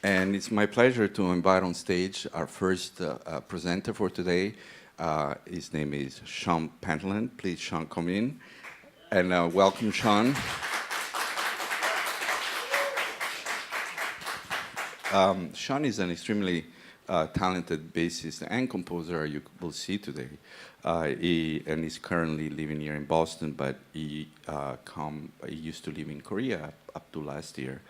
And it's my pleasure to invite on stage our first presenter for today. His name is Shawn Pentland. Please, Shawn, come in. And welcome, Shawn. Shawn is an extremely talented bassist and composer you will see today. He is currently living here in Boston, but he used to live in Korea up to last year.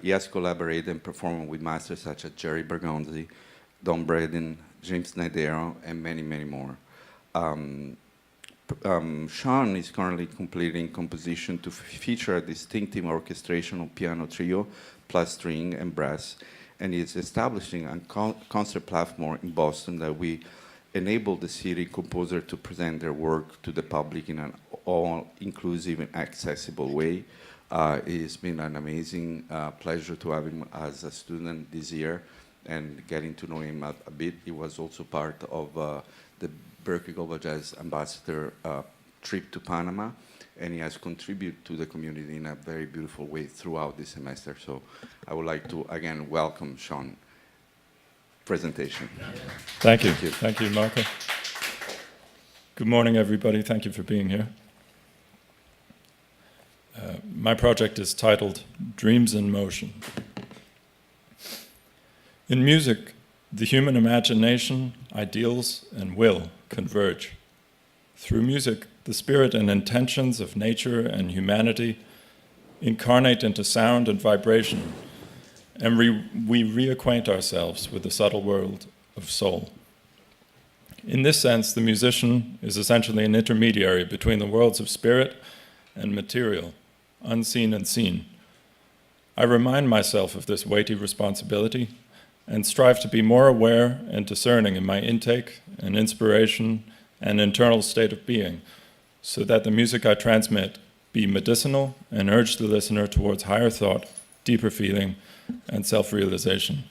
He has collaborated and performed with masters such as Jerry Bergonzi, Don Braden, James Nadero, and many, many more. Shawn is currently completing composition to feature a distinctive orchestration of piano trio, plus string and brass, and is establishing a concert platform in Boston that we enable the city composer to present their work to the public in an all-inclusive and accessible way. It's been an amazing pleasure to have him as a student this year and getting to know him a bit. He was also part of the Berklee Global Jazz Ambassador trip to Panama, and he has contributed to the community in a very beautiful way throughout this semester. So I would like to, again, welcome Shawn. Presentation. Thank you. Thank you, Marco. Good morning, everybody. Thank you for being here. My project is titled Dreams in Motion. In music, the human imagination, ideals, and will converge. Through music, the spirit and intentions of nature and humanity incarnate into sound and vibration, and we reacquaint ourselves with the subtle world of soul. In this sense, the musician is essentially an intermediary between the worlds of spirit and material, unseen and seen. I remind myself of this weighty responsibility and strive to be more aware and discerning in my intake and inspiration and internal state of being, so that the music I transmit be medicinal and urge the listener towards higher thought, deeper feeling, and self-realization.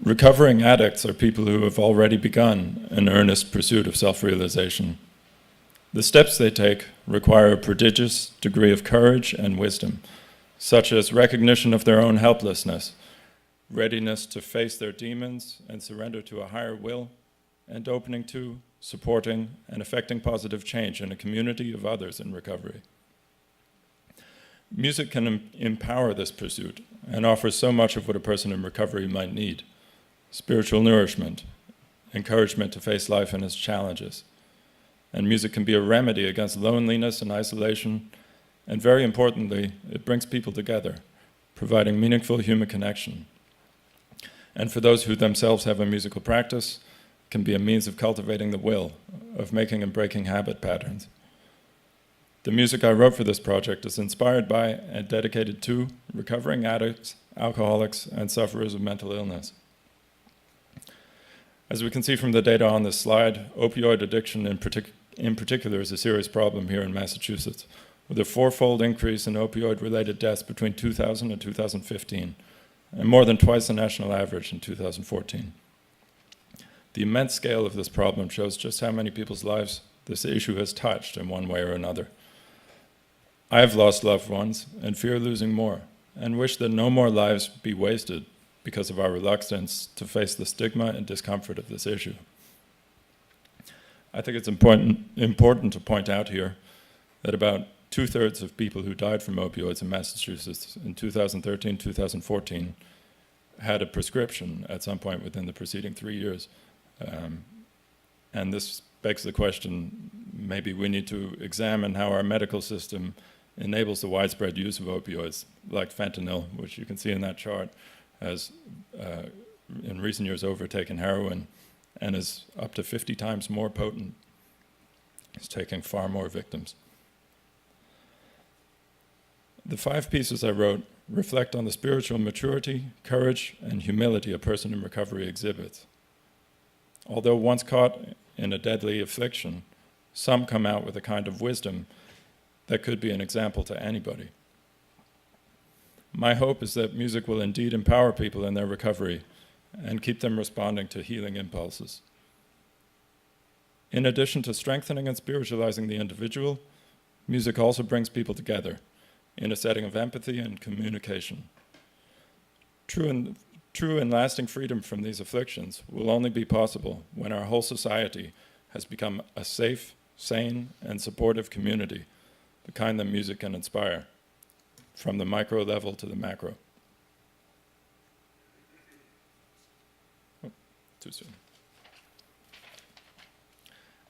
Recovering addicts are people who have already begun an earnest pursuit of self-realization. The steps they take require a prodigious degree of courage and wisdom, such as recognition of their own helplessness, readiness to face their demons and surrender to a higher will, and opening to, supporting, and effecting positive change in a community of others in recovery. Music can empower this pursuit and offers so much of what a person in recovery might need: spiritual nourishment, encouragement to face life and its challenges. And music can be a remedy against loneliness and isolation, and very importantly, it brings people together, providing meaningful human connection. And for those who themselves have a musical practice, it can be a means of cultivating the will, of making and breaking habit patterns. The music I wrote for this project is inspired by and dedicated to recovering addicts, alcoholics, and sufferers of mental illness. As we can see from the data on this slide, opioid addiction in particular is a serious problem here in Massachusetts, with a fourfold increase in opioid-related deaths between 2000 and 2015, and more than twice the national average in 2014. The immense scale of this problem shows just how many people's lives this issue has touched in one way or another. I have lost loved ones and fear losing more, and wish that no more lives be wasted because of our reluctance to face the stigma and discomfort of this issue. I think it's important to point out here that about 2/3 of people who died from opioids in Massachusetts in 2013-2014 had a prescription at some point within the preceding 3 years. And this begs the question, maybe we need to examine how our medical system enables the widespread use of opioids, like fentanyl, which you can see in that chart, has in recent years overtaken heroin and is up to 50 times more potent. It's taking far more victims. The 5 pieces I wrote reflect on the spiritual maturity, courage, and humility a person in recovery exhibits. Although once caught in a deadly affliction, some come out with a kind of wisdom that could be an example to anybody. My hope is that music will indeed empower people in their recovery and keep them responding to healing impulses. In addition to strengthening and spiritualizing the individual, music also brings people together, in a setting of empathy and communication. True and lasting freedom from these afflictions will only be possible when our whole society has become a safe, sane, and supportive community, the kind that music can inspire, from the micro level to the macro. Oh, too soon.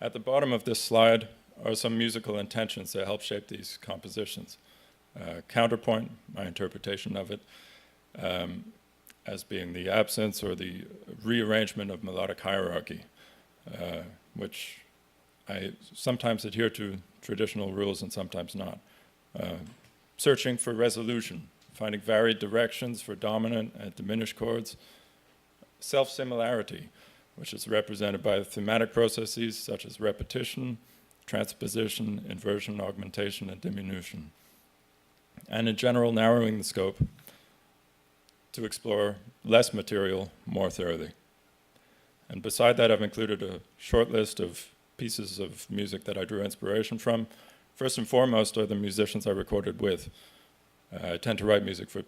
At the bottom of this slide are some musical intentions that help shape these compositions. Counterpoint, my interpretation of it, as being the absence or the rearrangement of melodic hierarchy, which I sometimes adhere to traditional rules and sometimes not. Searching for resolution, finding varied directions for dominant and diminished chords. Self-similarity, which is represented by thematic processes such as repetition, transposition, inversion, augmentation, and diminution. And in general, narrowing the scope to explore less material more thoroughly. And beside that, I've included a short list of pieces of music that I drew inspiration from. First and foremost are the musicians I recorded with. I tend to write music for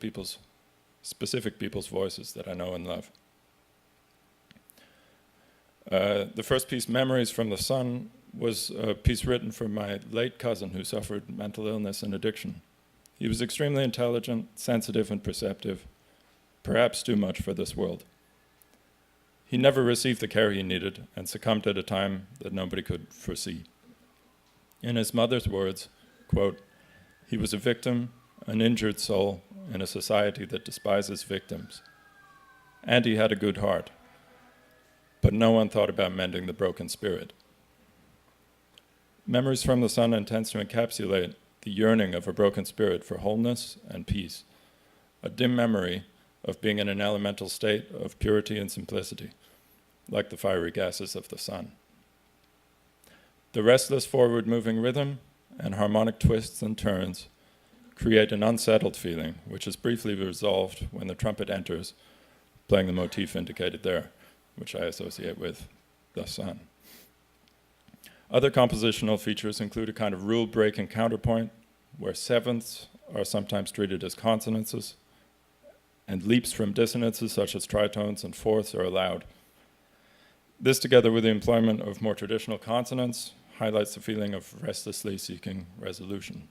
specific people's voices that I know and love. The first piece, Memories from the Sun, was a piece written for my late cousin who suffered mental illness and addiction. He was extremely intelligent, sensitive, and perceptive, perhaps too much for this world. He never received the care he needed and succumbed at a time that nobody could foresee. In his mother's words, quote, "He was a victim, an injured soul in a society that despises victims. And he had a good heart, but no one thought about mending the broken spirit." Memories from the Sun intends to encapsulate the yearning of a broken spirit for wholeness and peace, a dim memory of being in an elemental state of purity and simplicity, like the fiery gases of the sun. The restless forward-moving rhythm and harmonic twists and turns create an unsettled feeling, which is briefly resolved when the trumpet enters, playing the motif indicated there, which I associate with the sun. Other compositional features include a kind of rule-breaking counterpoint, where sevenths are sometimes treated as consonances, and leaps from dissonances such as tritones and fourths are allowed. This, together with the employment of more traditional consonants, highlights the feeling of restlessly seeking resolution.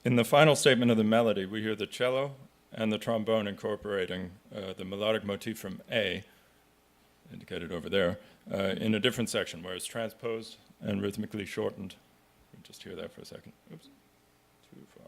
In the final statement of the melody, we hear the cello and the trombone incorporating the melodic motif from A, indicated over there, in a different section where it's transposed and rhythmically shortened. We'll just hear that for a second. Oops, too far.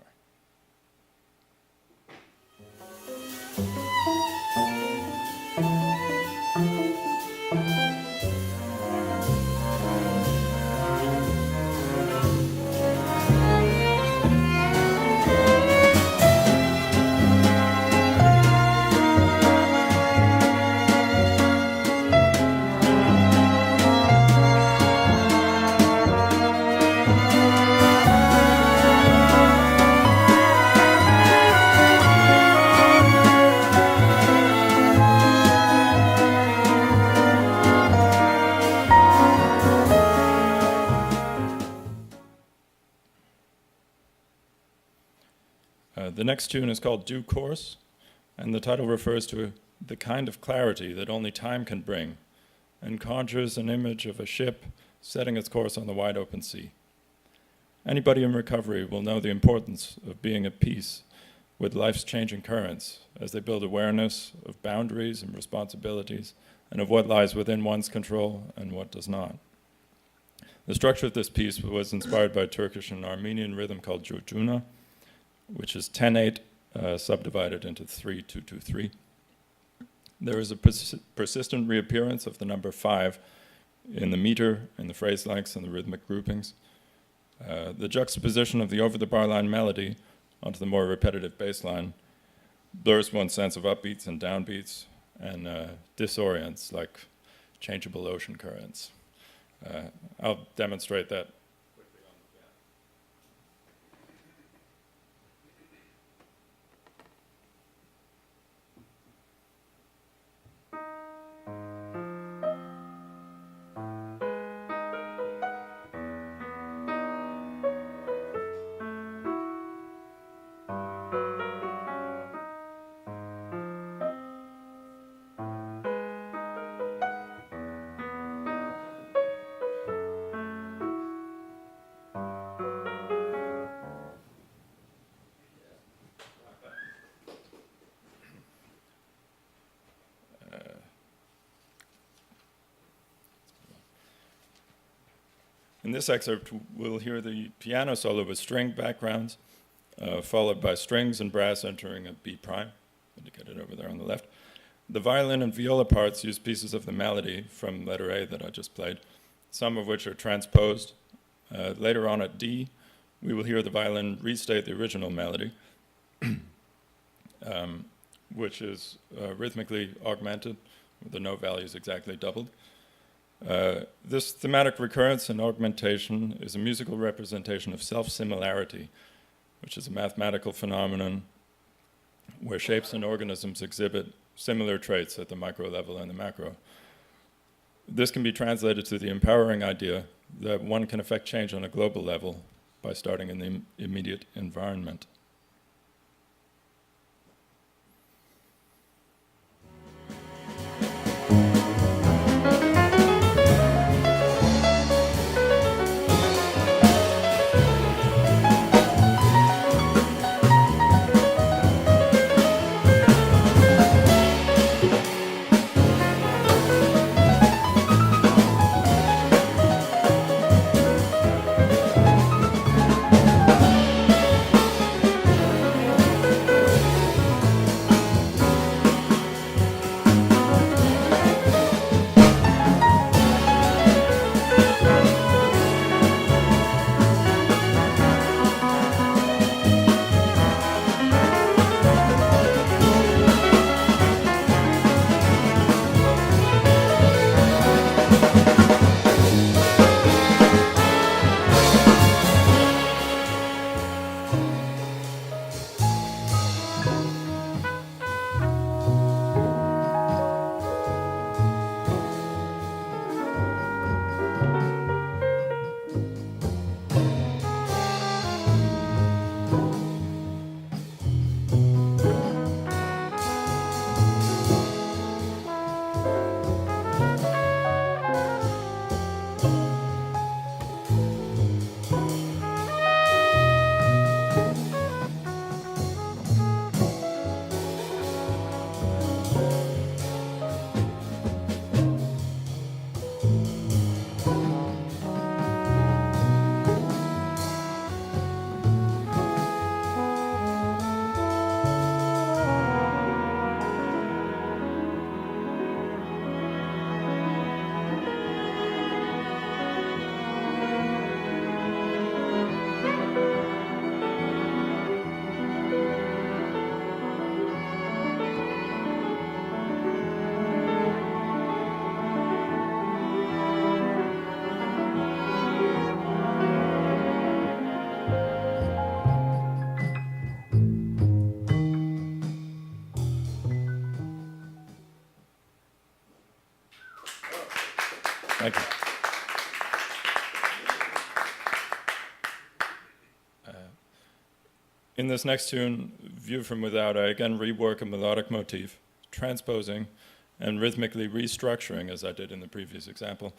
The next tune is called Due Course, and the title refers to the kind of clarity that only time can bring, and conjures an image of a ship setting its course on the wide open sea. Anybody in recovery will know the importance of being at peace with life's changing currents as they build awareness of boundaries and responsibilities and of what lies within one's control and what does not. The structure of this piece was inspired by a Turkish and Armenian rhythm called Jurjuna, which is 10/8 subdivided into 3/2/2/3. There is a persistent reappearance of the number 5 in the meter, in the phrase lengths, and the rhythmic groupings. The juxtaposition of the over-the-bar line melody onto the more repetitive bass line blurs one's sense of upbeats and downbeats and disorients like changeable ocean currents. I'll demonstrate that. In this excerpt, we'll hear the piano solo with string backgrounds, followed by strings and brass entering a B prime, indicated over there on the left. The violin and viola parts use pieces of the melody from letter A that I just played, some of which are transposed. Later on at D, we will hear the violin restate the original melody, which is rhythmically augmented with the note values exactly doubled. This thematic recurrence and augmentation is a musical representation of self-similarity, which is a mathematical phenomenon where shapes and organisms exhibit similar traits at the micro level and the macro. This can be translated to the empowering idea that one can affect change on a global level by starting in the immediate environment. Thank you. In this next tune, View from Without, I again rework a melodic motif, transposing and rhythmically restructuring as I did in the previous example.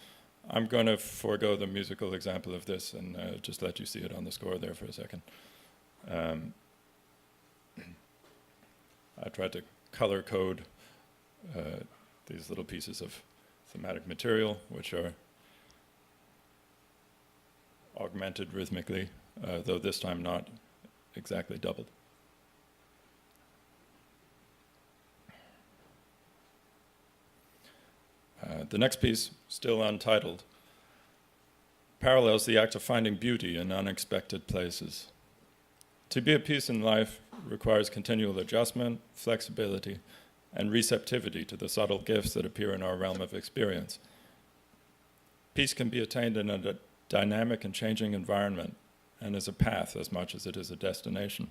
I'm going to forego the musical example of this and just let you see it on the score there for a second. I tried to color code these little pieces of thematic material, which are augmented rhythmically, though this time not exactly doubled. The next piece, still untitled, parallels the act of finding beauty in unexpected places. To be at peace in life requires continual adjustment, flexibility, and receptivity to the subtle gifts that appear in our realm of experience. Peace can be attained in a dynamic and changing environment, and is a path as much as it is a destination.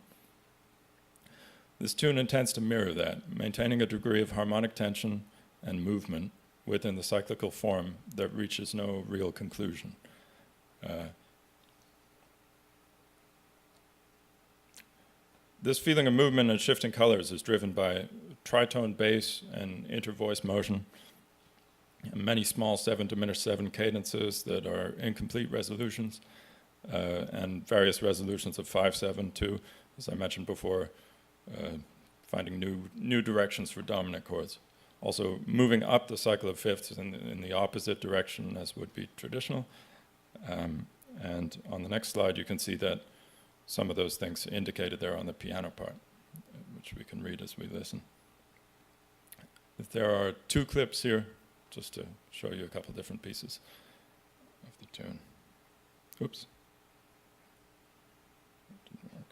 This tune intends to mirror that, maintaining a degree of harmonic tension and movement within the cyclical form that reaches no real conclusion. This feeling of movement and shifting colors is driven by tritone bass and intervoice motion, and many small 7 diminished 7 cadences that are incomplete resolutions, and various resolutions of 5/7 too, as I mentioned before, finding new directions for dominant chords. Also moving up the cycle of fifths in the opposite direction as would be traditional. And on the next slide you can see that some of those things indicated there on the piano part, which we can read as we listen. There are 2 clips here, just to show you a couple different pieces of the tune. Oops. That didn't work.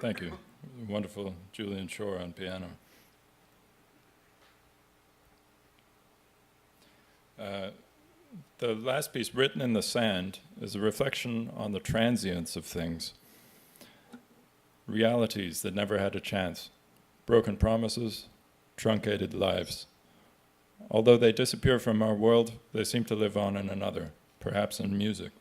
Thank you. Wonderful Julian Shore on piano. The last piece, Written in the Sand, is a reflection on the transience of things, realities that never had a chance, broken promises, truncated lives. Although they disappear from our world, they seem to live on in another, perhaps in music.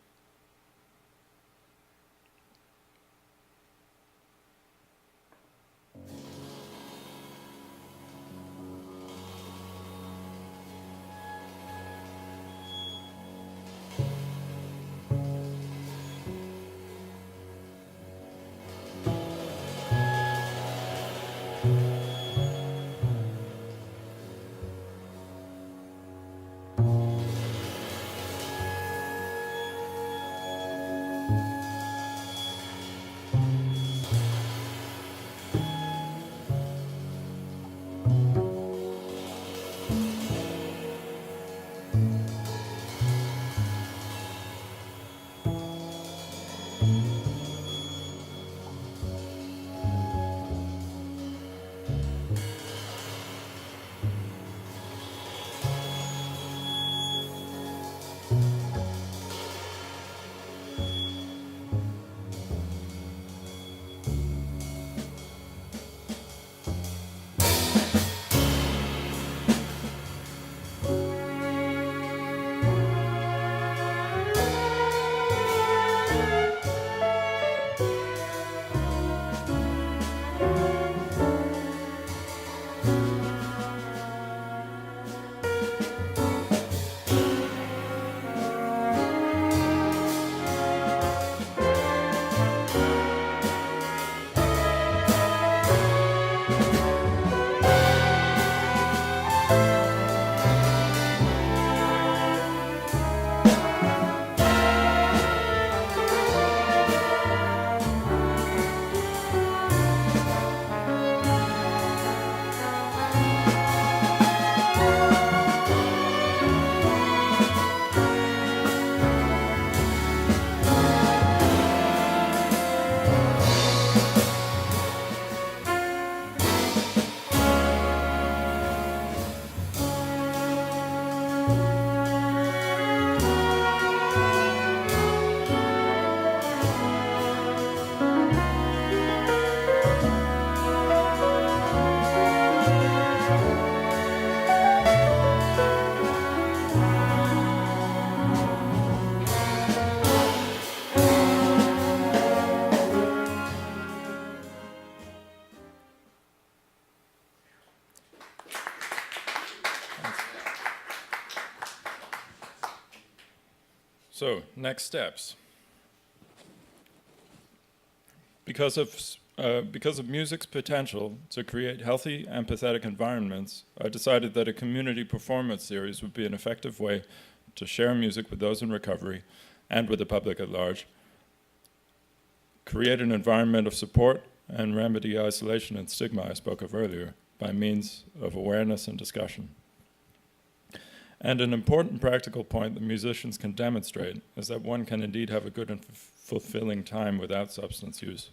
So, next steps. Because of music's potential to create healthy, empathetic environments, I decided that a community performance series would be an effective way to share music with those in recovery and with the public at large, create an environment of support, and remedy isolation and stigma I spoke of earlier by means of awareness and discussion. And an important practical point that musicians can demonstrate is that one can indeed have a good and fulfilling time without substance use.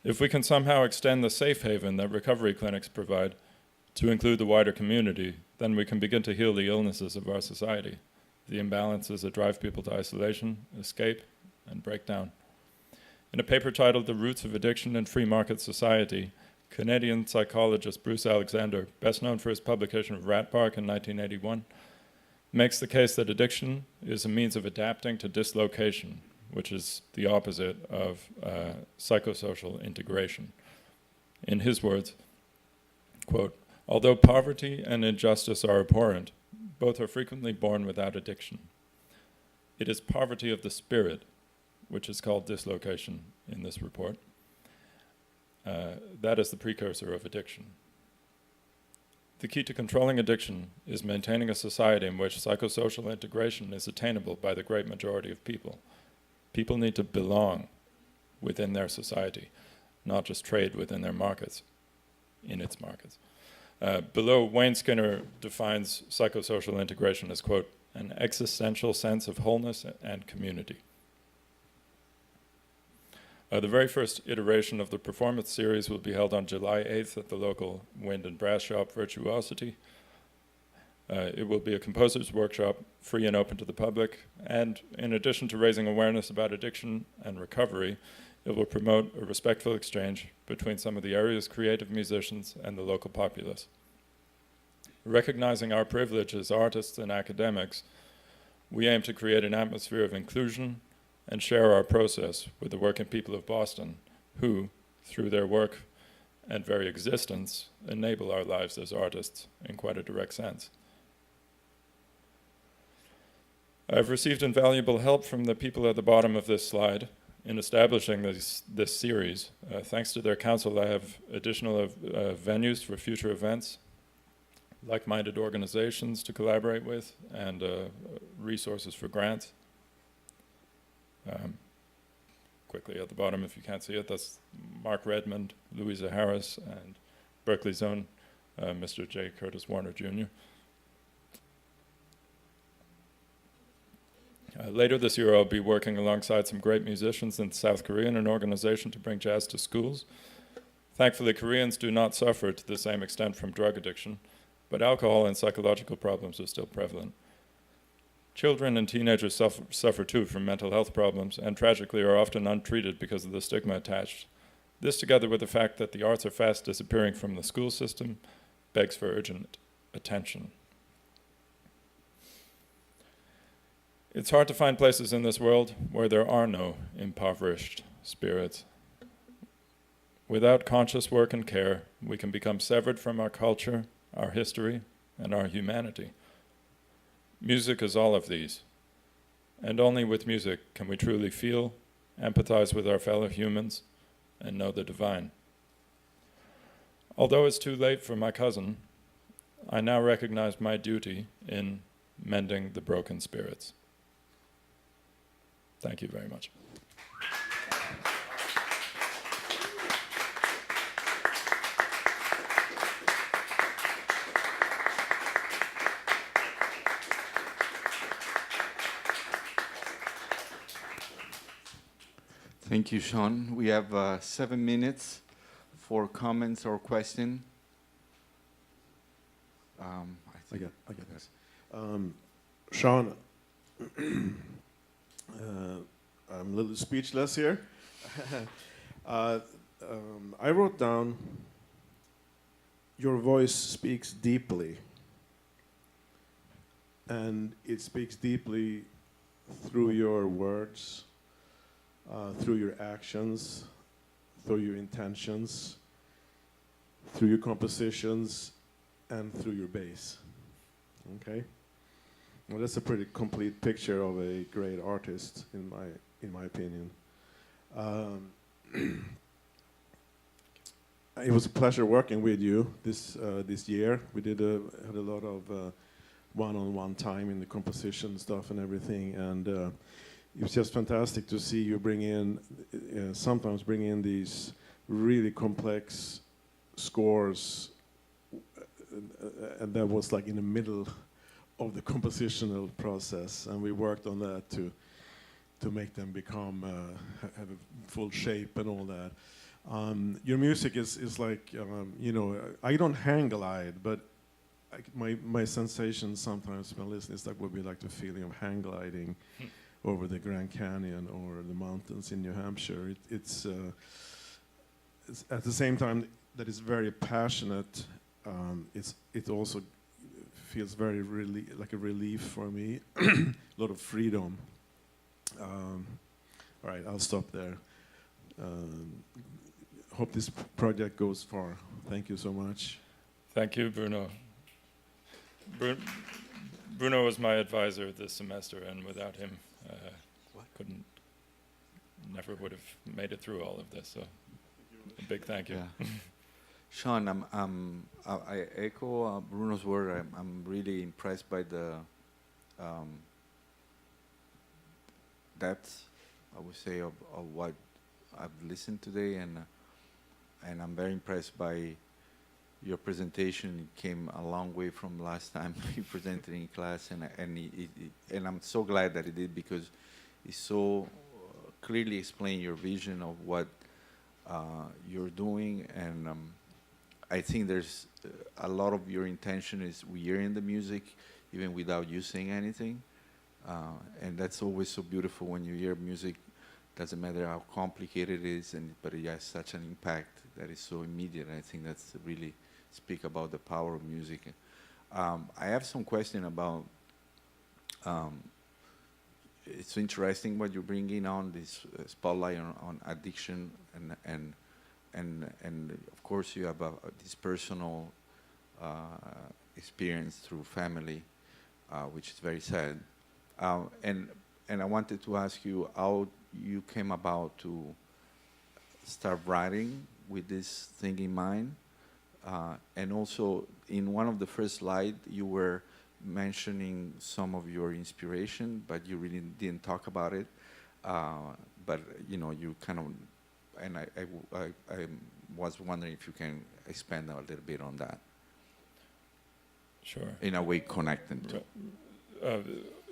If we can somehow extend the safe haven that recovery clinics provide to include the wider community, then we can begin to heal the illnesses of our society, the imbalances that drive people to isolation, escape, and breakdown. In a paper titled The Roots of Addiction in Free Market Society, Canadian psychologist Bruce Alexander, best known for his publication of Rat Park in 1981, makes the case that addiction is a means of adapting to dislocation, which is the opposite of psychosocial integration. In his words, quote, "Although poverty and injustice are abhorrent, both are frequently born without addiction. It is poverty of the spirit, which is called dislocation in this report. That is the precursor of addiction. The key to controlling addiction is maintaining a society in which psychosocial integration is attainable by the great majority of people. People need to belong within their society, not just trade within their markets, in its markets." Below, Wayne Skinner defines psychosocial integration as, quote, "an existential sense of wholeness and community." The very first iteration of the performance series will be held on July 8th at the local wind and brass shop Virtuosity. It will be a composer's workshop, free and open to the public, and in addition to raising awareness about addiction and recovery, it will promote a respectful exchange between some of the area's creative musicians and the local populace. Recognizing our privilege as artists and academics, we aim to create an atmosphere of inclusion and share our process with the working people of Boston, who, through their work and very existence, enable our lives as artists in quite a direct sense. I've received invaluable help from the people at the bottom of this slide in establishing this series. Thanks to their counsel, I have additional venues for future events, like-minded organizations to collaborate with, and resources for grants. Quickly at the bottom, if you can't see it, that's Mark Redmond, Louisa Harris, and Berkeley's own Mr. J. Curtis Warner, Jr. Later this year, I'll be working alongside some great musicians in South Korea in an organization to bring jazz to schools. Thankfully, Koreans do not suffer to the same extent from drug addiction, but alcohol and psychological problems are still prevalent. Children and teenagers suffer too from mental health problems, and tragically are often untreated because of the stigma attached. This, together with the fact that the arts are fast disappearing from the school system, begs for urgent attention. It's hard to find places in this world where there are no impoverished spirits. Without conscious work and care, we can become severed from our culture, our history, and our humanity. Music is all of these, and only with music can we truly feel, empathize with our fellow humans, and know the divine. Although it's too late for my cousin, I now recognize my duty in mending the broken spirits. Thank you very much. Thank you, Shawn. We have 7 minutes for comments or questions. I get this. Shawn, I'm a little speechless here. I wrote down, your voice speaks deeply. And it speaks deeply through your words, through your actions, through your intentions, through your compositions, and through your bass. Okay? Well, that's a pretty complete picture of a great artist, in my opinion. It was a pleasure working with you this year. We had a lot of one-on-one time in the composition stuff and everything, and it was just fantastic to see you sometimes bring in these really complex scores, and that was like in the middle of the compositional process, and we worked on that to make them become have a full shape and all that. Your music is like I don't hang glide, but my sensation sometimes when listening is like would be like the feeling of hang gliding over the Grand Canyon or the mountains in New Hampshire. It's at the same time that it's very passionate. It also feels very like a relief for me, a lot of freedom. All right, I'll stop there. Hope this project goes far. Thank you so much. Thank you, Bruno. Bruno was my advisor this semester, and without him, never would have made it through all of this. So, a big thank you. Yeah. Shawn, I echo Bruno's word. I'm really impressed by the depth, I would say, of what I've listened today, and I'm very impressed by your presentation. It came a long way from last time you presented in class, and I'm so glad that it did, because it's so clearly explained your vision of what you're doing, and I think there's a lot of your intention is we hear in the music, even without you saying anything, and that's always so beautiful when you hear music. Doesn't matter how complicated it is, but it has such an impact that is so immediate. I think that's really speak about the power of music. I have some question about. It's interesting what you're bringing on this spotlight on addiction, and of course you have this personal experience through family, which is very sad. And I wanted to ask you how you came about to start writing with this thing in mind, and also in one of the first slides you were mentioning some of your inspiration, but you really didn't talk about it. But you kind of, and I was wondering if you can expand a little bit on that. Sure. In a way, connect them to. Are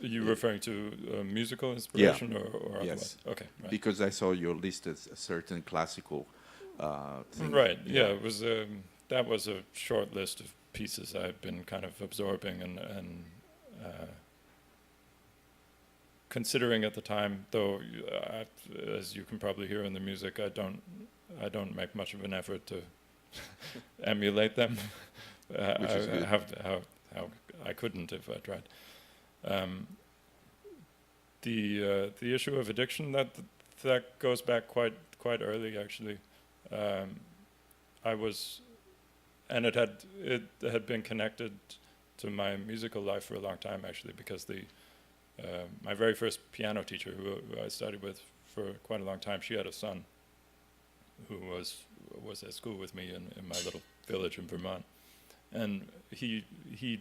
you referring to musical inspiration or otherwise? Yes. Okay. Right. Because I saw you listed a certain classical thing. Right. Yeah. It was that was a short list of pieces I've been kind of absorbing and considering at the time. Though, as you can probably hear in the music, I don't make much of an effort to emulate them. Which is good. How I couldn't if I tried. The issue of addiction that goes back quite early actually. I was, and it had been connected to my musical life for a long time actually, because my very first piano teacher who I studied with for quite a long time, she had a son who was at school with me in my little village in Vermont, and he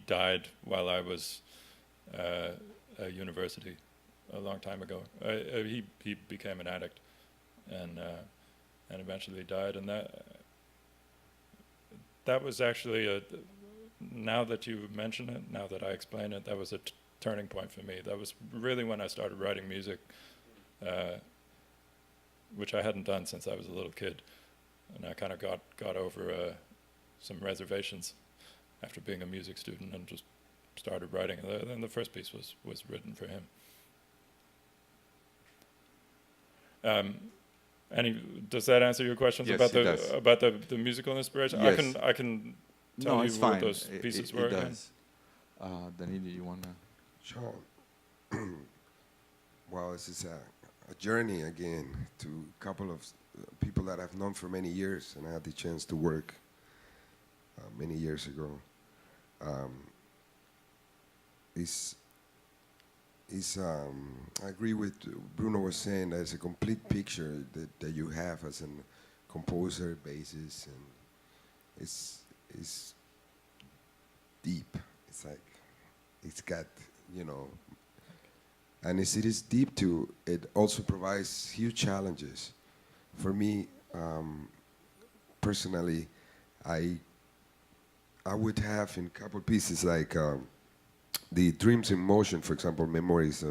died while I was at university a long time ago. He became an addict and eventually died, and that was actually now that you mention it, now that I explain it, that was a turning point for me. That was really when I started writing music, which I hadn't done since I was a little kid, and I kind of got over some reservations after being a music student and just started writing. And the first piece was written for him. Does that answer your questions? Yes, about the musical inspiration? Yes. I can tell you what those pieces were. It does. Danilo, you wanna? Shawn, well, this is a journey again to a couple of people that I've known for many years, and I had the chance to work many years ago. I agree with Bruno was saying. There's a complete picture that you have as a composer, bassist, and it's deep. It's like it's got and it is deep too. It also provides huge challenges. For me, personally, I would have in a couple pieces like. The Dreams in Motion, for example, Memories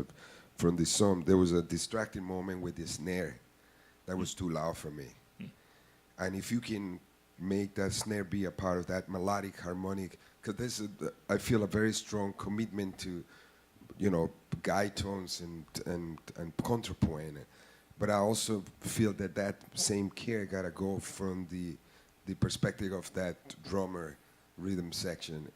from the song, there was a distracting moment with the snare that was too loud for me. And if you can make that snare be a part of that melodic, harmonic, because I feel a very strong commitment to, guide tones and counterpoint. But I also feel that same care gotta go from the perspective of that drummer rhythm section.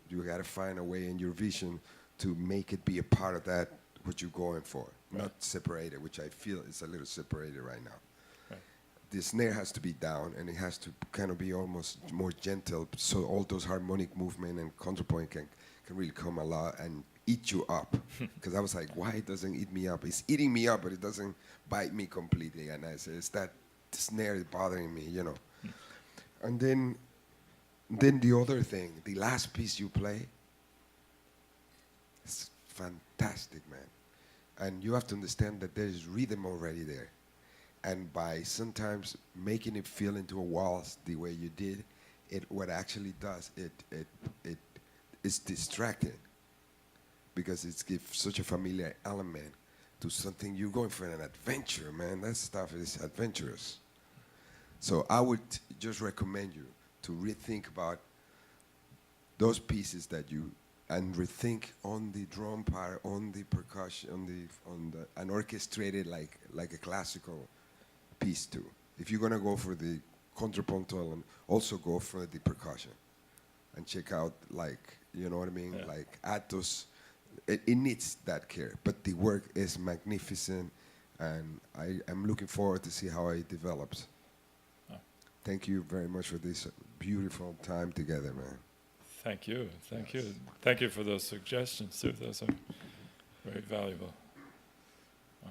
You gotta find a way in your vision to make it be a part of that, what you're going for, right. Not separated, which I feel is a little separated right now. Right. The snare has to be down, and it has to kind of be almost more gentle, so all those harmonic movement and counterpoint can really come alive and eat you up. Because I was like, why it doesn't eat me up? It's eating me up, but it doesn't bite me completely. And I said, it's that snare is bothering me, And then the other thing, the last piece you play, it's fantastic, man. And you have to understand that there's rhythm already there. And by sometimes making it feel into a waltz the way you did, what actually does, it's distracting because it gives such a familiar element. to something. You're going for an adventure, man. That stuff is adventurous. So I would just recommend you to rethink about those pieces that you, and rethink on the drum part, on the percussion, on the and orchestrate it like a classical piece too. If you're gonna go for the contrapuntal, and also go for the percussion, and check out, like, you know what I mean, Yeah. like Atos. It needs that care, but the work is magnificent, and I'm looking forward to see how it develops. Oh. Thank you very much for this beautiful time together, man. Thank you. Thank you. Thank you for those suggestions, too. Those are very valuable.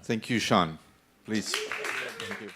Thank you, Shawn. Please. Thank you.